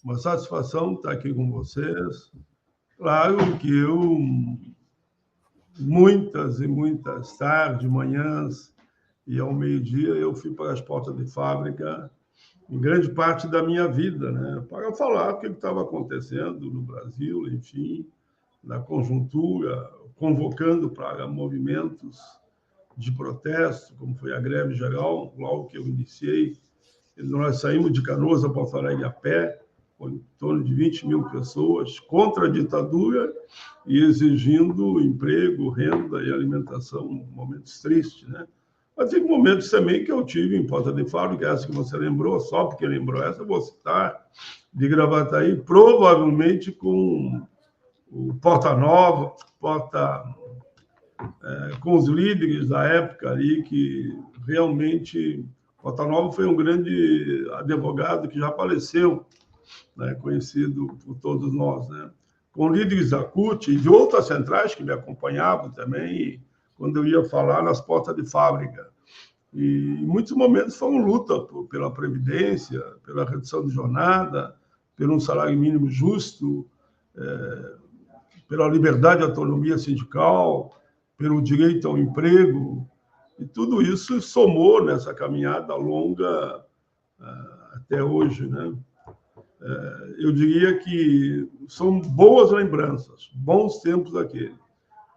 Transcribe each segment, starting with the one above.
Uma satisfação estar aqui com vocês. Claro que eu, muitas e muitas tardes, manhãs e ao meio-dia, eu fui para as portas de fábrica, em grande parte da minha vida, né? Para falar o que estava acontecendo no Brasil, enfim, na conjuntura, convocando para movimentos de protesto, como foi a greve geral, logo que eu iniciei. Nós saímos de Canoas a Porto Alegre a pé, com em torno de 20 mil pessoas, contra a ditadura e exigindo emprego, renda e alimentação, momentos tristes, né? Mas tem momentos também que eu tive em Porta de Fábrica, essa que você lembrou, só porque lembrou essa, eu vou citar, de Gravataí, provavelmente com o Porta Nova, com os líderes da época ali, que realmente... Porta Nova foi um grande advogado que já faleceu, né, conhecido por todos nós, né? Com líderes da CUT e de outras centrais que me acompanhavam também, quando eu ia falar nas portas de fábrica. E em muitos momentos foi uma luta pela previdência, pela redução de jornada, por um salário mínimo justo, pela liberdade e autonomia sindical, pelo direito ao emprego. E tudo isso somou nessa caminhada longa até hoje, né? Eu diria que são boas lembranças, bons tempos aqueles.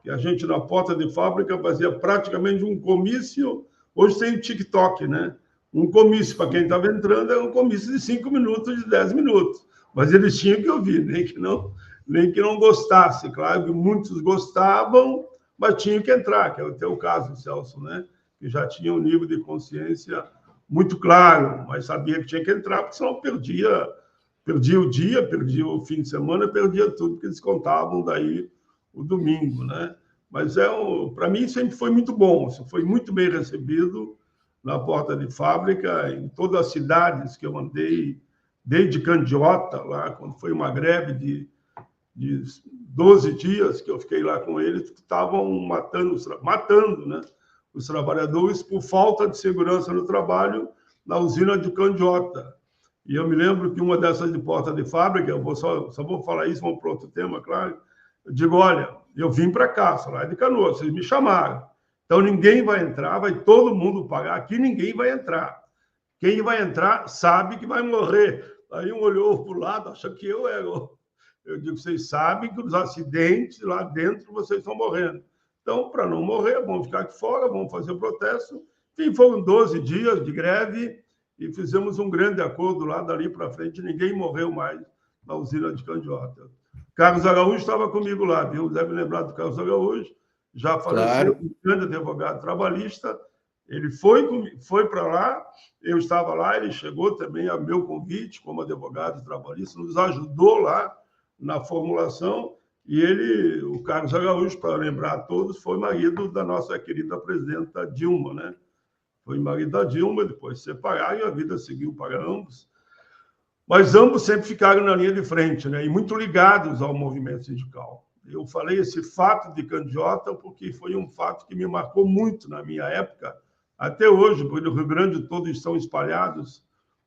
Que a gente, na porta de fábrica, fazia praticamente um comício. Hoje tem o TikTok, né? Um comício, para quem estava entrando, era um comício de 5 minutos, de 10 minutos. Mas eles tinham que ouvir, nem que não gostasse. Claro que muitos gostavam, mas tinham que entrar, que é o teu caso, Celso, né? Que já tinha um nível de consciência muito claro, mas sabia que tinha que entrar, porque senão perdia o dia, perdia o fim de semana, perdia tudo, porque eles contavam daí o domingo, né? Mas para mim sempre foi muito bom, foi muito bem recebido na porta de fábrica, em todas as cidades que eu andei, desde Candiota, lá, quando foi uma greve de 12 dias que eu fiquei lá com eles, que estavam matando, né, os trabalhadores por falta de segurança no trabalho na usina de Candiota. E eu me lembro que uma dessas de porta de fábrica, eu só vou falar isso, vamos para outro tema, claro, eu digo, olha, eu vim para cá, salário de Canoas, vocês me chamaram. Então, ninguém vai entrar, vai todo mundo pagar, aqui ninguém vai entrar. Quem vai entrar sabe que vai morrer. Aí um olhou para o lado, achou que eu era. Eu digo, vocês sabem que os acidentes lá dentro vocês estão morrendo. Então, para não morrer, vamos ficar aqui fora, vamos fazer o protesto. Enfim, foram 12 dias de greve e fizemos um grande acordo lá dali para frente, ninguém morreu mais na usina de Candiota. Carlos Araújo estava comigo lá, viu? Deve lembrar do Carlos Araújo, já faleceu, claro. Um grande advogado trabalhista. Ele foi para lá, eu estava lá, ele chegou também a meu convite como advogado trabalhista, nos ajudou lá na formulação, e ele, o Carlos Araújo, para lembrar a todos, foi marido da nossa querida presidenta Dilma, né? Foi marido da Dilma, depois se separaram e a vida seguiu para ambos. Mas ambos sempre ficaram na linha de frente, né? E muito ligados ao movimento sindical. Eu falei esse fato de Candiota porque foi um fato que me marcou muito na minha época, até hoje, porque no Rio Grande todo estão espalhados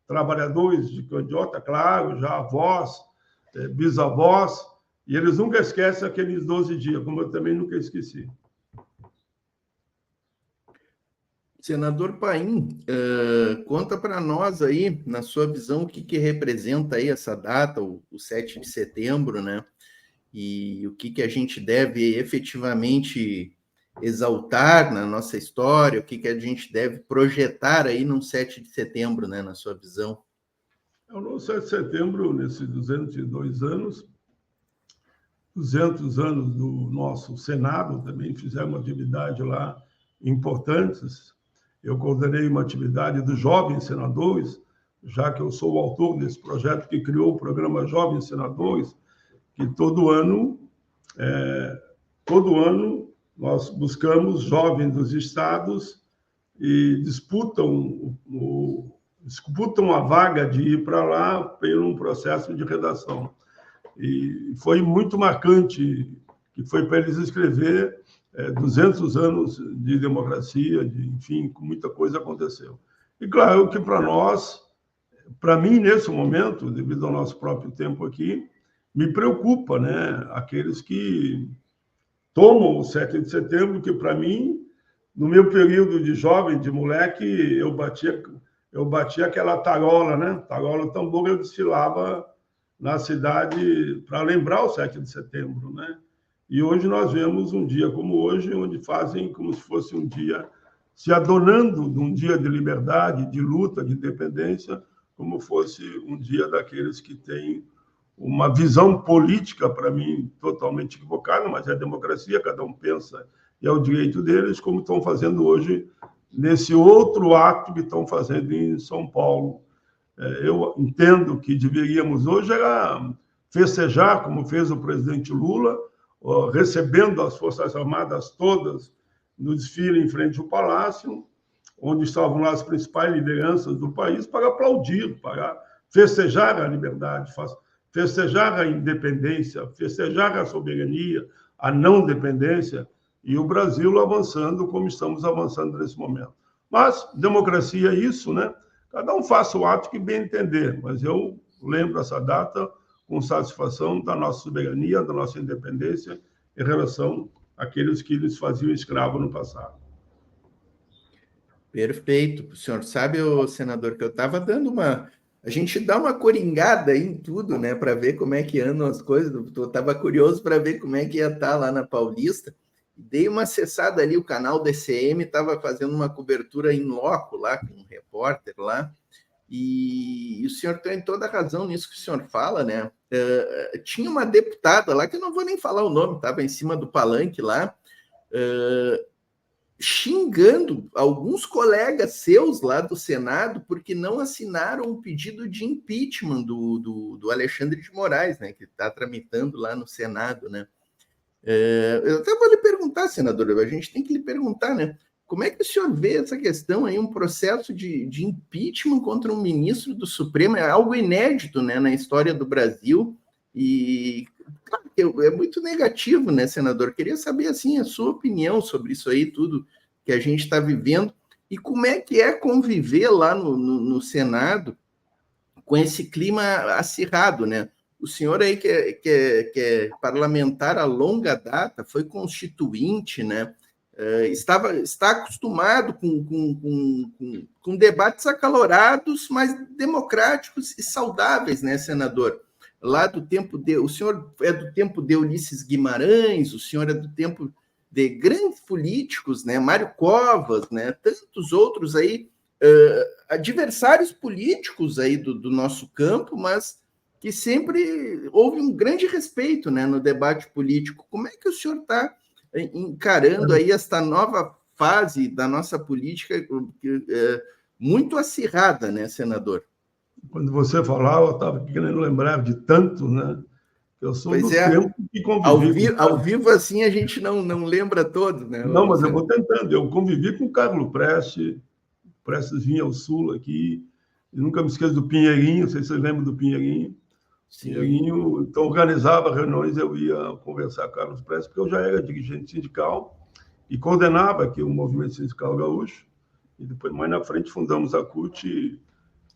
trabalhadores de Candiota, claro, já avós, bisavós, e eles nunca esquecem aqueles 12 dias, como eu também nunca esqueci. Senador Paim, conta para nós aí, na sua visão, o que representa aí essa data, o 7 de setembro, né? E o que a gente deve efetivamente exaltar na nossa história, o que a gente deve projetar aí no 7 de setembro, né, na sua visão? No 7 de setembro, nesses 202 anos, 200 anos do nosso Senado, também fizemos atividade lá importantes. Eu coordenei uma atividade dos jovens senadores, já que eu sou o autor desse projeto que criou o programa Jovens Senadores, que todo ano nós buscamos jovens dos estados e disputam a vaga de ir para lá por um processo de redação. E foi muito marcante, que foi para eles escrever 200 anos de democracia, enfim, muita coisa aconteceu. E claro que para nós para mim, nesse momento, devido ao nosso próprio tempo aqui, me preocupa, né? Aqueles que tomam o 7 de setembro, que para mim, no meu período de jovem, de moleque, eu batia aquela tarola, né? Tarola tambor, eu desfilava na cidade para lembrar o 7 de setembro, né? E hoje nós vemos um dia como hoje, onde fazem como se fosse um dia, se adornando de um dia de liberdade, de luta, de independência, como fosse um dia daqueles que têm uma visão política, para mim, totalmente equivocada, mas é democracia, cada um pensa e é o direito deles, como estão fazendo hoje nesse outro ato que estão fazendo em São Paulo. Eu entendo que deveríamos hoje era festejar, como fez o presidente Lula, recebendo as Forças Armadas todas no desfile em frente ao Palácio, onde estavam lá as principais lideranças do país, para aplaudir, para festejar a liberdade, festejar a independência, festejar a soberania, a não dependência, e o Brasil avançando como estamos avançando nesse momento. Mas democracia é isso, né? Cada um faça o ato que bem entender, mas eu lembro essa data com satisfação da nossa soberania, da nossa independência em relação àqueles que eles faziam escravo no passado. Perfeito. O senhor sabe, senador, que eu estava dando uma... A gente dá uma coringada aí em tudo, né, para ver como é que andam as coisas. Eu estava curioso para ver como é que ia estar lá na Paulista. Dei uma acessada ali, o canal DCM estava fazendo uma cobertura em loco lá, com um repórter lá, e o senhor tem toda a razão nisso que o senhor fala, né? Tinha uma deputada lá, que eu não vou nem falar o nome, estava em cima do palanque lá, xingando alguns colegas seus lá do Senado porque não assinaram o pedido de impeachment do Alexandre de Moraes, né? Que está tramitando lá no Senado, né? Eu até vou lhe perguntar, senador, a gente tem que lhe perguntar, né? Como é que o senhor vê essa questão aí, um processo de impeachment contra um ministro do Supremo? É algo inédito, né, na história do Brasil e, claro, é muito negativo, né, senador? Queria saber, assim, a sua opinião sobre isso aí, tudo que a gente está vivendo e como é que é conviver lá no Senado com esse clima acirrado, né? O senhor aí que é parlamentar a longa data, foi constituinte, né? Está acostumado com debates acalorados, mas democráticos e saudáveis, né, senador? Lá do tempo o senhor é do tempo de Ulisses Guimarães, o senhor é do tempo de grandes políticos, né? Mário Covas, né? Tantos outros aí, adversários políticos aí do nosso campo, mas que sempre houve um grande respeito, né, no debate político. Como é que o senhor está encarando aí esta nova fase da nossa política muito acirrada, né, senador? Quando você falava, eu estava querendo lembrar de tanto, né? Eu sou do tempo que convivi. Ao vivo, assim, a gente não lembra todo, né? Não, mas eu vou tentando. Eu convivi com o Carlos Prestes vinha ao Sul aqui, e nunca me esqueço do Pinheirinho, não sei se vocês lembram do Pinheirinho. Sim. Pinheirinho, então organizava reuniões, eu ia conversar com o Carlos Prestes, porque eu já era dirigente sindical e coordenava aqui o movimento sindical gaúcho, e depois, mais na frente, fundamos a CUT,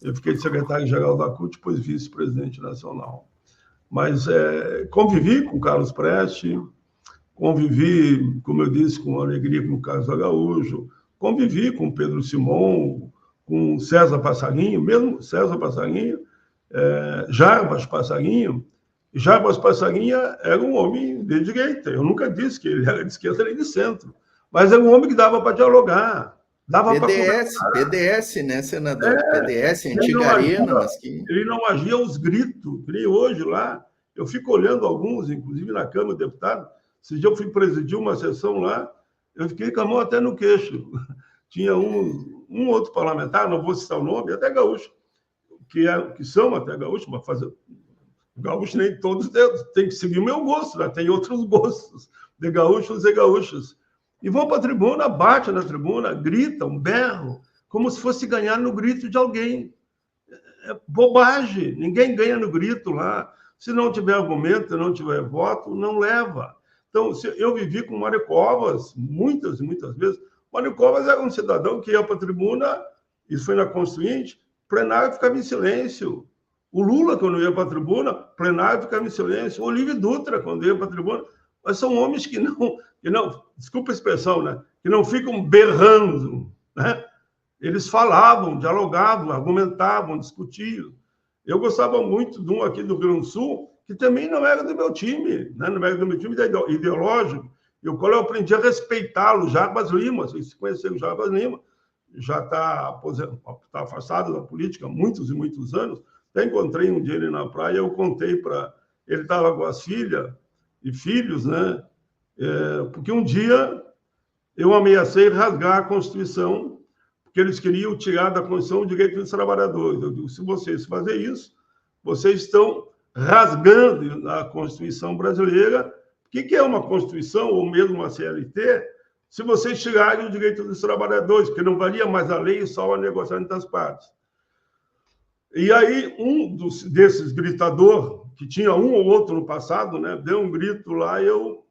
eu fiquei secretário-geral da CUT, depois vice-presidente nacional. Mas convivi com o Carlos Prestes, convivi, como eu disse, com alegria com o Carlos Araújo, convivi com Pedro Simon, com César Passarinho, mesmo César Passarinho, Jarbas Passarinho. Jarbas Passarinho era um homem de direita. Eu nunca disse que ele era de esquerda nem de centro, mas era um homem que dava para dialogar, dava para conversar. PDS, né, senador? PDS, antiga arena, mas que... Ele não agia aos gritos, nem hoje lá. Eu fico olhando alguns, inclusive na Câmara de Deputados. Esse dia eu fui presidir uma sessão lá, eu fiquei com a mão até no queixo. Tinha um outro parlamentar, não vou citar o nome, até gaúcho, que são até gaúchos, mas gaúcho nem todos tem que seguir o meu gosto, né? Tem outros gostos de gaúchos e gaúchas. E vão para a tribuna, batem na tribuna, gritam, berram, como se fosse ganhar no grito de alguém. É bobagem, ninguém ganha no grito lá. Se não tiver argumento, se não tiver voto, não leva. Então, eu vivi com o Mário Covas muitas e muitas vezes. O Mário Covas era um cidadão que ia para a tribuna, isso foi na Constituinte, plenário ficava em silêncio. O Lula, quando ia para a tribuna, plenário ficava em silêncio. O Olívio Dutra, quando ia para a tribuna. Mas são homens que não, desculpa a expressão, né? Que não ficam berrando, né? Eles falavam, dialogavam, argumentavam, discutiam. Eu gostava muito de um aqui do Rio Grande do Sul, que também não era do meu time, né? Não era do meu time ideológico, e o qual eu aprendi a respeitá-lo, Jarbas Lima. Vocês conheceram o Jarbas Lima, já está afastado da política há muitos e muitos anos. Até encontrei um dia ele na praia, eu contei para ele, estava com as filhas e filhos, né? Porque um dia eu ameacei rasgar a Constituição, porque eles queriam tirar da Constituição o direito dos trabalhadores. Eu digo, se vocês fazerem isso, vocês estão rasgando a Constituição brasileira. O que é uma Constituição, ou mesmo uma CLT, se vocês tirarem o direito dos trabalhadores, porque não valia mais a lei, só a negociação entre as partes. E aí, desses gritadores, que tinha um ou outro no passado, né, deu um grito lá, e eu,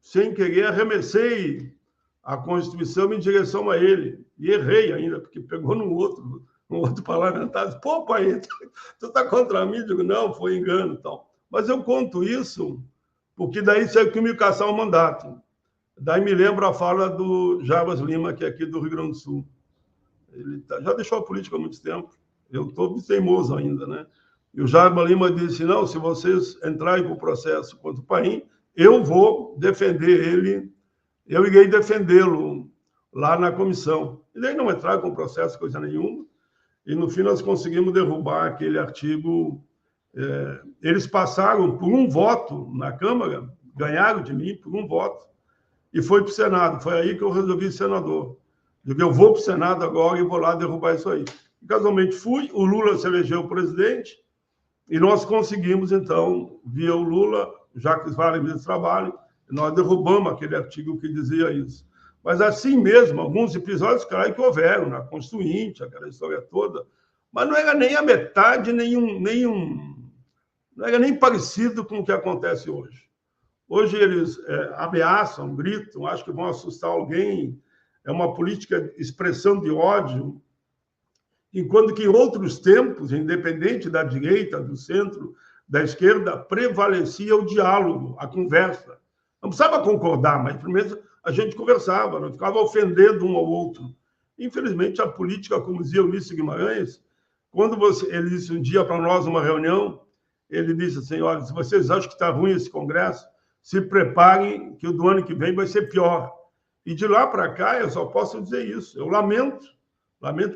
sem querer, arremessei a Constituição em direção a ele. E errei ainda, porque pegou num outro parlamentar. Disse, pô, pai, tu está contra mim? Eu digo, não, foi engano e tal. Mas eu conto isso porque daí saiu que me caçar o mandato. Daí me lembro a fala do Jarbas Lima, que é aqui do Rio Grande do Sul. Ele já deixou a política há muito tempo. Eu estou teimoso ainda, né? E o Jarbas Lima disse, não, se vocês entrarem com o processo contra o Paim, eu vou defender ele, eu irei defendê-lo lá na comissão. E daí não entraram com o processo, coisa nenhuma, e no fim nós conseguimos derrubar aquele artigo. Eles passaram por um voto na Câmara, ganharam de mim por um voto, e foi para o Senado. Foi aí que eu resolvi ser senador. Eu vou para o Senado agora e vou lá derrubar isso aí. E, casualmente fui, o Lula se elegeu presidente, e nós conseguimos, então, via o Lula, Jacques Wagner, ministro do Trabalho, nós derrubamos aquele artigo que dizia isso. Mas assim mesmo, alguns episódios, claro, que houveram na Constituinte, aquela história toda, mas não era nem a metade, não era nem parecido com o que acontece hoje. Hoje eles ameaçam, gritam, acham que vão assustar alguém, é uma política de expressão de ódio, enquanto que em outros tempos, independente da direita, do centro, da esquerda, prevalecia o diálogo, a conversa. Não precisava concordar, mas primeiro a gente conversava, não ficava ofendendo um ao outro. Infelizmente, a política, como dizia Ulisses Guimarães, quando ele disse um dia para nós, numa reunião, ele disse assim, olha, se vocês acham que está ruim esse Congresso, se preparem que o do ano que vem vai ser pior. E de lá para cá, eu só posso dizer isso. Eu lamento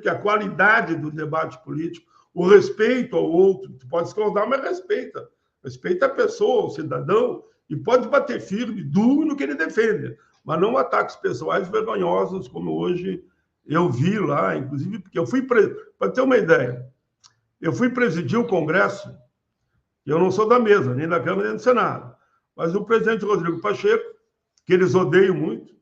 que a qualidade do debate político, o respeito ao outro, tu pode discordar, mas respeita. Respeita a pessoa, o cidadão, e pode bater firme, duro no que ele defende, mas não ataques pessoais vergonhosos, como hoje eu vi lá, inclusive, porque eu fui, para ter uma ideia, eu fui presidir o Congresso, e eu não sou da mesa, nem da Câmara, nem do Senado, mas o presidente Rodrigo Pacheco, que eles odeiam muito,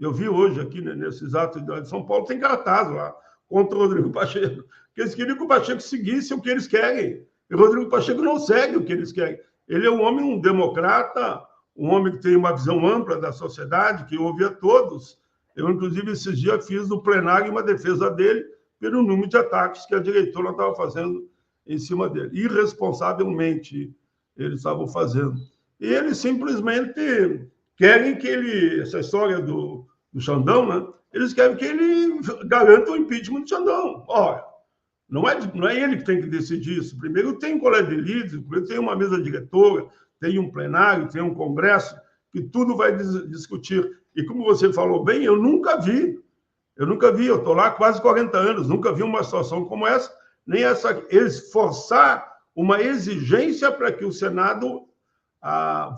eu vi hoje aqui, nesses atos de São Paulo, tem cartaz lá contra o Rodrigo Pacheco, que eles queriam que o Pacheco seguisse o que eles querem, e o Rodrigo Pacheco não segue o que eles querem. Ele é um homem, um democrata, um homem que tem uma visão ampla da sociedade, que ouve a todos. Eu, inclusive, esses dias fiz no plenário uma defesa dele pelo número de ataques que a diretora estava fazendo em cima dele. Irresponsavelmente, eles estavam fazendo. E eles simplesmente querem que ele... Essa história do Xandão, né? Eles querem que ele garanta o impeachment do Xandão. Olha, não é ele que tem que decidir isso. Primeiro tem um colégio de líderes, primeiro tem uma mesa diretora, tem um plenário, tem um congresso, que tudo vai discutir. E como você falou bem, eu nunca vi, eu estou lá há quase 40 anos, nunca vi uma situação como essa, nem essa, eles forçar uma exigência para que o Senado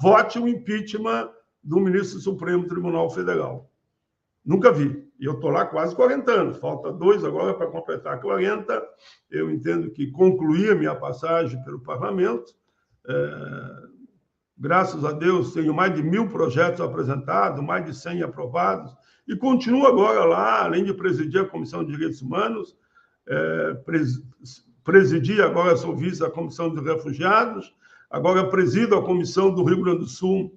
vote o impeachment do ministro do Supremo Tribunal Federal. Nunca vi. E eu estou lá há quase 40 anos. Falta 2 agora para completar 40. Eu entendo que concluí a minha passagem pelo parlamento. Graças a Deus, tenho mais de 1.000 projetos apresentados, mais de 100 aprovados. E continuo agora lá, além de presidir a Comissão de Direitos Humanos, presidi, agora sou vice da Comissão de Refugiados, agora presido a Comissão do Rio Grande do Sul,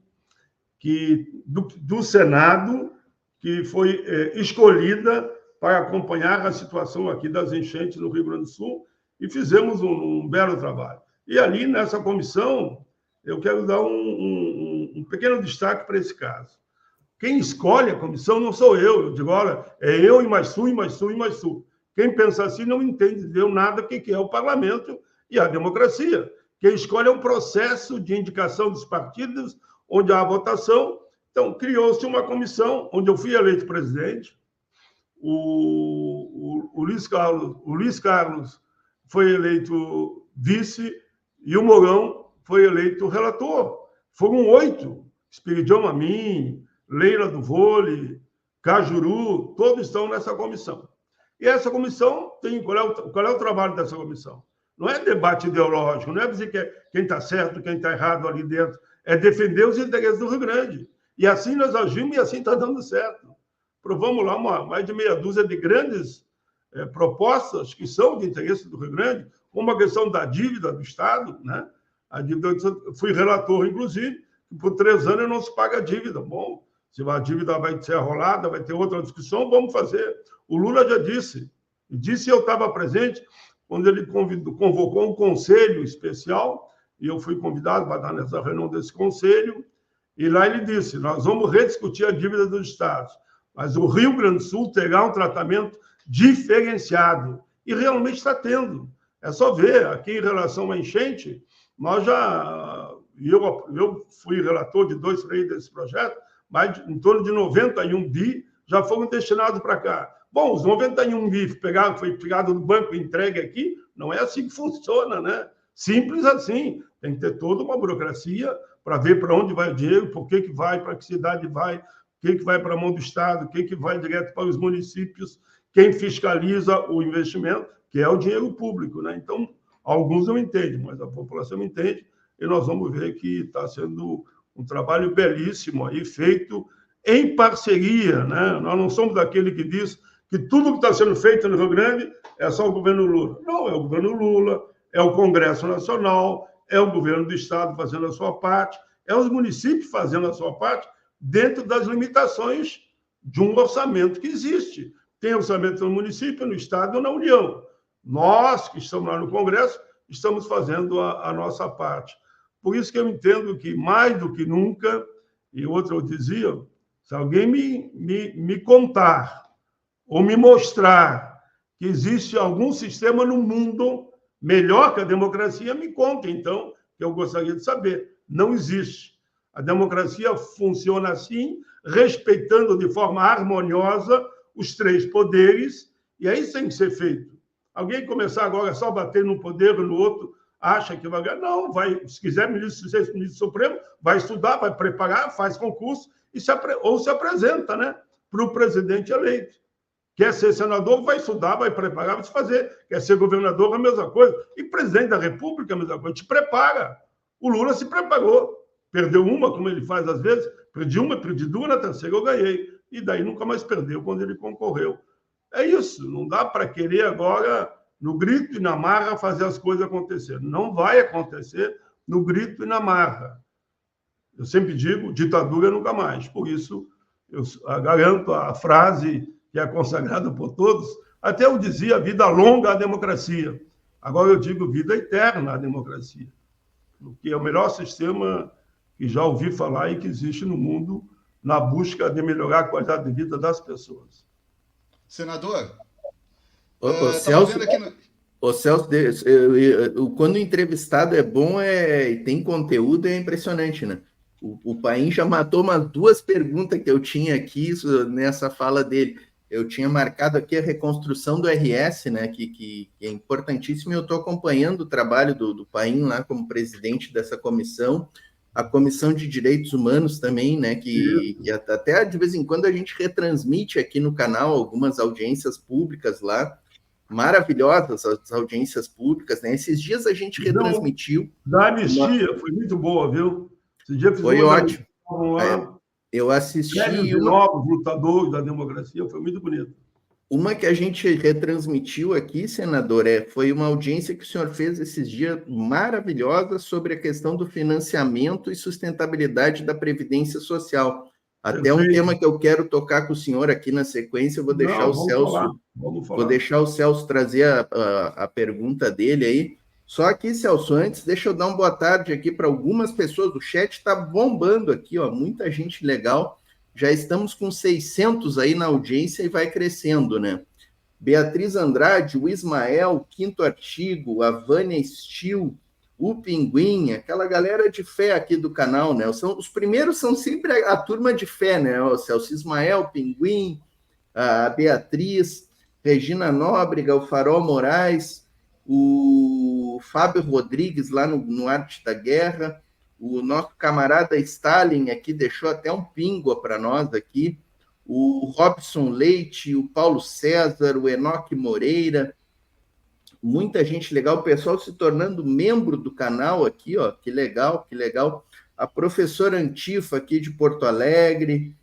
do Senado, que foi escolhida para acompanhar a situação aqui das enchentes no Rio Grande do Sul e fizemos um belo trabalho. E ali, nessa comissão, eu quero dar um pequeno destaque para esse caso. Quem escolhe a comissão não sou eu digo, olha, é eu e mais tu, e mais tu, e mais tu. Quem pensa assim não entendeu nada o que é o parlamento e a democracia. Quem escolhe é um processo de indicação dos partidos, onde há votação. Então, criou-se uma comissão, onde eu fui eleito presidente, o Luiz Carlos foi eleito vice e o Mourão foi eleito relator. Foram 8, Espiridião Amin, Leila do Vôlei, Cajuru, todos estão nessa comissão. E essa comissão tem... Qual é o trabalho dessa comissão? Não é debate ideológico, não é dizer que quem está certo, quem está errado ali dentro, é defender os interesses do Rio Grande. E assim nós agimos e assim está dando certo. Provamos lá mais de meia dúzia de grandes propostas que são de interesse do Rio Grande, como a questão da dívida do Estado, né? A dívida, eu fui relator, inclusive, que por 3 anos não se paga a dívida. Bom, se a dívida vai ser arrolada, vai ter outra discussão, vamos fazer. O Lula já disse, e eu estava presente, quando ele convocou um conselho especial, e eu fui convidado para dar nessa reunião desse conselho, e lá ele disse, nós vamos rediscutir a dívida dos estados, mas o Rio Grande do Sul terá um tratamento diferenciado, e realmente está tendo. É só ver, aqui em relação à enchente, nós já... Eu fui relator de 2 frentes desse projeto, mas em torno de 91 bi já foram destinados para cá. Bom, os 91 bi foi pegado do banco e entregue aqui, não é assim que funciona, né? Simples assim. Tem que ter toda uma burocracia para ver para onde vai o dinheiro, por que vai, para que cidade vai, o que vai para a mão do Estado, o que vai direto para os municípios, quem fiscaliza o investimento, que é o dinheiro público, né? Então, alguns não entendem, mas a população entende, e nós vamos ver que está sendo um trabalho belíssimo aí, feito em parceria, né? Nós não somos daquele que diz que tudo que está sendo feito no Rio Grande é só o governo Lula. Não, é o governo Lula, é o Congresso Nacional, é o governo do Estado fazendo a sua parte, é os municípios fazendo a sua parte, dentro das limitações de um orçamento que existe. Tem orçamento no município, no Estado e na União. Nós, que estamos lá no Congresso, estamos fazendo a nossa parte. Por isso que eu entendo que, mais do que nunca, e outra eu dizia, se alguém me contar ou me mostrar que existe algum sistema no mundo melhor que a democracia, me conta, então, que eu gostaria de saber. Não existe. A democracia funciona assim, respeitando de forma harmoniosa os 3 poderes, e aí tem que ser feito. Alguém começar agora só a bater num poder ou no outro, acha que vai ganhar. Não, vai, se quiser ser ministro supremo, vai estudar, vai preparar, faz concurso, ou se apresenta, né, para o presidente eleito. Quer ser senador, vai estudar, vai preparar, vai se fazer. Quer ser governador, a mesma coisa. E presidente da República, a mesma coisa. Te prepara. O Lula se preparou. Perdeu uma, como ele faz às vezes. Perdi uma, perdi 2, na terceira eu ganhei. E daí nunca mais perdeu quando ele concorreu. É isso. Não dá para querer agora, no grito e na marra, fazer as coisas acontecer. Não vai acontecer no grito e na marra. Eu sempre digo, ditadura nunca mais. Por isso, eu garanto a frase que é consagrada por todos. Até eu dizia vida longa à democracia. Agora eu digo vida eterna à democracia, que é o melhor sistema que já ouvi falar e que existe no mundo na busca de melhorar a qualidade de vida das pessoas. Senador, Celso, quando o entrevistado é bom e tem conteúdo, é impressionante, né? O Paim já matou umas 2 perguntas que eu tinha aqui nessa fala dele. Eu tinha marcado aqui a reconstrução do RS, né, que é importantíssimo, e eu estou acompanhando o trabalho do Paim lá como presidente dessa comissão, a Comissão de Direitos Humanos também, né, que até de vez em quando a gente retransmite aqui no canal algumas audiências públicas lá, maravilhosas as audiências públicas, né? Esses dias a gente retransmitiu. Da anistia, foi muito boa, viu? Esse dia foi ótimo. Eu assisti. Novos lutadores da democracia, foi muito bonito. Uma que a gente retransmitiu aqui, senador, foi uma audiência que o senhor fez esses dias maravilhosa sobre a questão do financiamento e sustentabilidade da Previdência Social. Até um tema que eu quero tocar com o senhor aqui na sequência, eu vou deixar Vamos falar. Vou deixar o Celso trazer a pergunta dele aí. Só aqui, Celso, antes, deixa eu dar uma boa tarde aqui para algumas pessoas. O chat está bombando aqui, ó, muita gente legal. Já estamos com 600 aí na audiência e vai crescendo, né? Beatriz Andrade, o Ismael, Quinto Artigo, a Vânia Stil, o Pinguim, aquela galera de fé aqui do canal, né? Os primeiros são sempre a turma de fé, né? O Celso, Ismael, Pinguim, a Beatriz, Regina Nóbrega, o Farol Moraes, o Fábio Rodrigues, lá no Arte da Guerra, o nosso camarada Stalin aqui deixou até um pingua para nós aqui, o Robson Leite, o Paulo César, o Enoque Moreira, muita gente legal, o pessoal se tornando membro do canal aqui, ó, que legal, que legal. A professora Antifa aqui de Porto Alegre,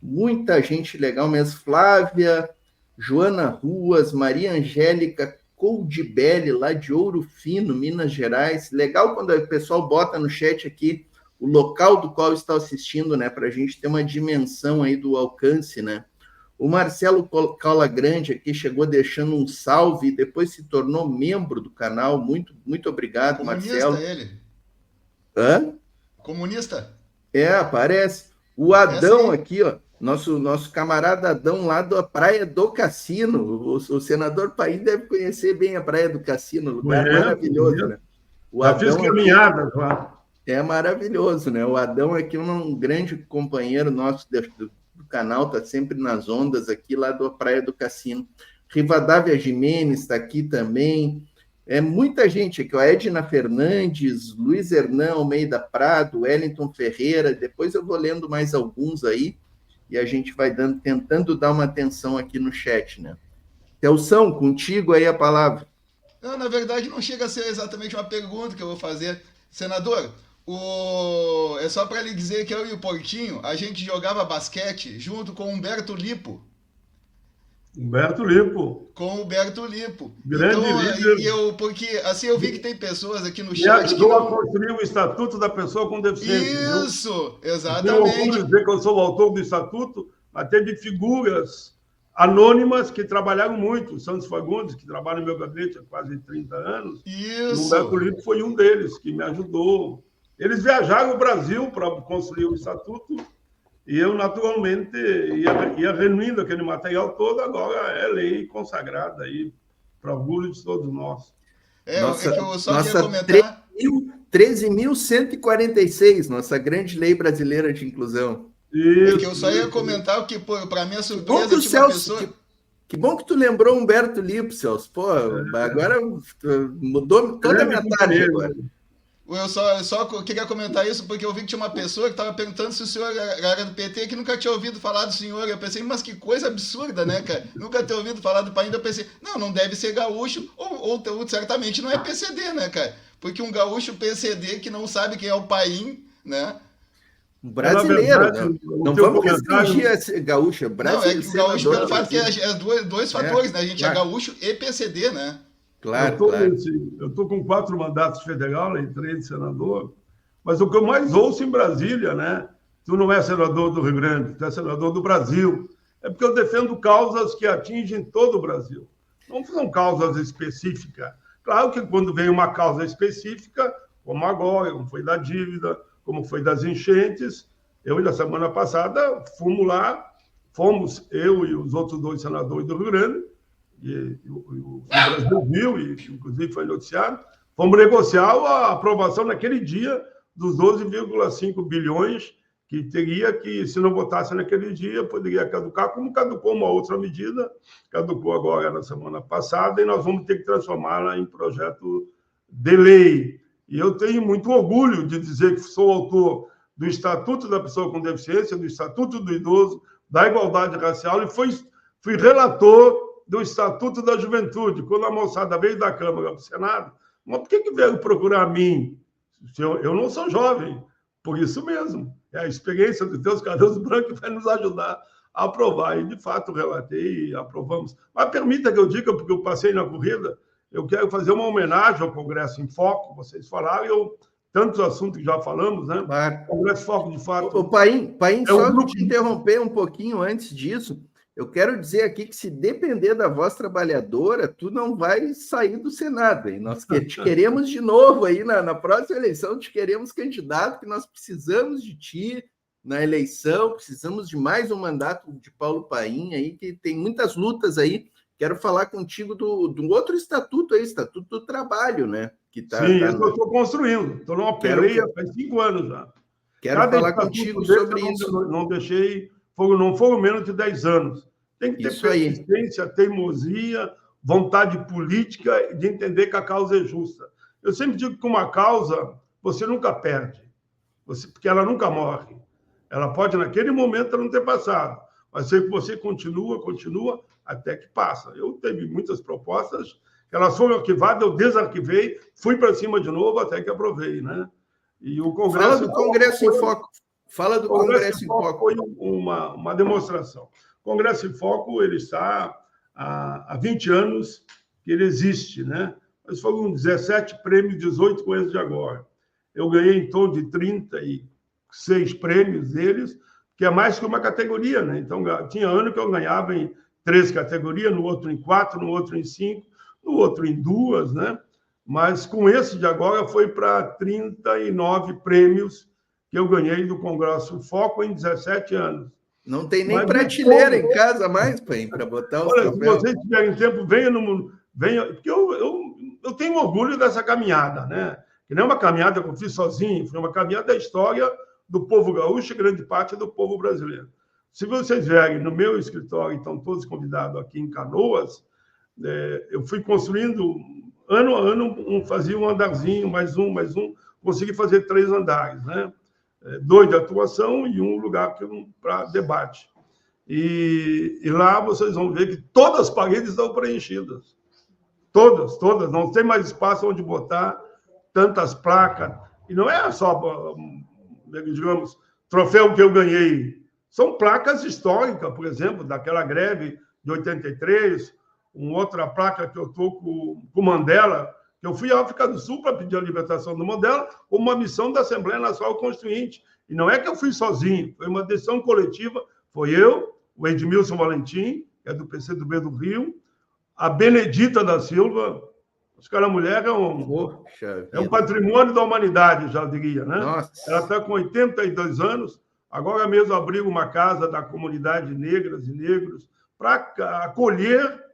muita gente legal mesmo, Flávia, Joana Ruas, Maria Angélica Coldibelli, lá de Ouro Fino, Minas Gerais. Legal quando o pessoal bota no chat aqui o local do qual está assistindo, né, para a gente ter uma dimensão aí do alcance, né? O Marcelo Cola Grande aqui chegou deixando um salve e depois se tornou membro do canal. Muito, muito obrigado, Comunista, Marcelo. Ele. Hã? Comunista? Aparece. O Adão aqui, ó. Nosso camarada Adão lá da Praia do Cassino. O senador Paim deve conhecer bem a Praia do Cassino, lugar maravilhoso, né? Já fiz caminhadas lá. É maravilhoso, né? O Adão aqui é um grande companheiro nosso do canal, está sempre nas ondas aqui, lá da Praia do Cassino. Rivadavia Jimenez está aqui também. É muita gente aqui, ó. Edna Fernandes, Luiz Hernan Almeida Prado, Wellington Ferreira. Depois eu vou lendo mais alguns aí e a gente vai tentando dar uma atenção aqui no chat, né? Telson, contigo aí a palavra. Não, na verdade, não chega a ser exatamente uma pergunta que eu vou fazer. Senador, é só para lhe dizer que eu e o Porquinho, a gente jogava basquete junto com o Humberto Lipo. Humberto Lipo. Com o Humberto Lipo. Grande líder. Porque assim eu vi que tem pessoas aqui no chat. E ajudou a construir o Estatuto da Pessoa com Deficiência. Isso, viu? Exatamente. Eu tenho orgulho de dizer que eu sou o autor do Estatuto, mas teve figuras anônimas que trabalharam muito. O Santos Fagundes, que trabalha no meu gabinete há quase 30 anos. Isso. O Humberto Lipo foi um deles que me ajudou. Eles viajaram o Brasil para construir o Estatuto e eu, naturalmente, ia reunindo aquele material todo. Agora é lei consagrada aí, para orgulho de todos nós. Que eu só queria comentar... 13.146, nossa grande lei brasileira de inclusão. Isso, que eu só ia comentar que, para minha surpresa, tinha uma pessoa... Que bom que tu lembrou Humberto Lipo, Celso. Pô, agora mudou toda a minha tarde agora. Eu só queria comentar isso porque eu vi que tinha uma pessoa que estava perguntando se o senhor era do PT, que nunca tinha ouvido falar do senhor. Eu pensei, mas que coisa absurda, né, cara? Nunca ter ouvido falar do Paim. Eu pensei, não deve ser gaúcho, ou certamente não é PCD, né, cara? Porque um gaúcho PCD que não sabe quem é o Paim, né? Brasileiro, verdade, não vamos restringir esse gaúcho, brasileiro. Não, é que o gaúcho, pelo fato que dois fatores, né? A gente é gaúcho e PCD, né? Claro, eu estou com 4 mandatos federal, entrei de senador, mas o que eu mais ouço em Brasília, né? Tu não é senador do Rio Grande, tu é senador do Brasil. É porque eu defendo causas que atingem todo o Brasil. Não são causas específicas. Claro que quando vem uma causa específica, como agora, como foi da dívida, como foi das enchentes, eu, na semana passada, fomos eu e os outros 2 senadores do Rio Grande, e o Brasil viu, e inclusive foi noticiado, fomos negociar a aprovação naquele dia dos 12,5 bilhões que teria que, se não votasse naquele dia, poderia caducar, como caducou uma outra medida, caducou agora na semana passada, e nós vamos ter que transformá-la em projeto de lei. E eu tenho muito orgulho de dizer que sou autor do Estatuto da Pessoa com Deficiência, do Estatuto do Idoso, da Igualdade Racial, e fui relator do Estatuto da Juventude. Quando a moçada veio da Câmara para o Senado, mas por que veio procurar a mim? Eu não sou jovem, por isso mesmo. É a experiência dos teus cabelos brancos que vai nos ajudar a aprovar. E, de fato, relatei e aprovamos. Mas permita que eu diga, porque eu passei na corrida, eu quero fazer uma homenagem ao Congresso em Foco, vocês falaram, eu tantos assuntos que já falamos, né? Claro. Congresso Foco, de fato... O Paim, só te interromper um pouquinho antes disso, eu quero dizer aqui que se depender da voz trabalhadora, tu não vai sair do Senado. E nós te queremos de novo aí na próxima eleição, te queremos candidato, que nós precisamos de ti na eleição, precisamos de mais um mandato de Paulo Paim aí, que tem muitas lutas aí. Quero falar contigo do outro estatuto aí, Estatuto do Trabalho, né? Que Sim, isso eu estou construindo. Estou numa peleia faz 5 anos já. Quero falar contigo sobre isso. Não deixei, não foram menos de 10 anos. Tem que ter persistência, teimosia, vontade política de entender que a causa é justa. Eu sempre digo que uma causa você nunca perde, porque ela nunca morre. Ela pode, naquele momento, não ter passado, mas você continua até que passa. Eu teve muitas propostas, elas foram arquivadas, eu desarquivei, fui para cima de novo até que aprovei, né? E o Congresso... Fala do Congresso em Foco. Fala do Congresso em Foco. Foi uma demonstração. O Congresso em Foco, ele está há 20 anos que ele existe, né? Mas foram 17 prêmios, 18 com esse de agora. Eu ganhei em torno de 36 prêmios deles, que é mais que uma categoria, né? Então, tinha ano que eu ganhava em 3 categorias, no outro em 4, no outro em 5, no outro em 2, né? Mas com esse de agora foi para 39 prêmios que eu ganhei do Congresso Foco em 17 anos. Não tem nem prateleira em casa mais, para botar os troféus. Se vocês tiverem tempo, venha, porque eu tenho orgulho dessa caminhada, né? Que não é uma caminhada que eu fiz sozinho, foi uma caminhada da história do povo gaúcho e grande parte do povo brasileiro. Se vocês verem no meu escritório, estão todos convidados aqui em Canoas, eu fui construindo, ano a ano, fazia um andarzinho, mais um, consegui fazer 3 andares, né? 2 de atuação e um lugar para debate. E lá vocês vão ver que todas as paredes estão preenchidas. Todas. Não tem mais espaço onde botar tantas placas. E não é só, digamos, troféu que eu ganhei. São placas históricas, por exemplo, daquela greve de 83, uma outra placa que eu estou com o Mandela, que eu fui à África do Sul para pedir a libertação do Mandela, como uma missão da Assembleia Nacional Constituinte. E não é que eu fui sozinho, foi uma decisão coletiva. Foi eu, o Edmilson Valentim, que é do PCdoB do Rio, a Benedita da Silva, acho que aquela mulher é um patrimônio da humanidade, já diria, né? Nossa. Ela está com 82 anos, agora mesmo abriu uma casa da comunidade negras e negros para acolher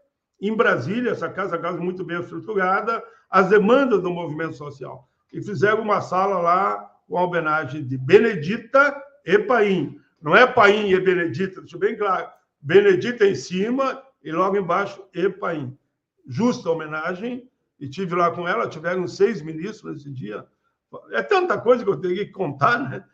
em Brasília, essa casa muito bem estruturada, as demandas do movimento social. E fizeram uma sala lá com a homenagem de Benedita e Paim. Não é Paim e Benedita, deixa bem claro. Benedita em cima e logo embaixo e Paim. Justa homenagem, e tive lá com ela, tiveram 6 ministros nesse dia. É tanta coisa que eu teria que contar, né?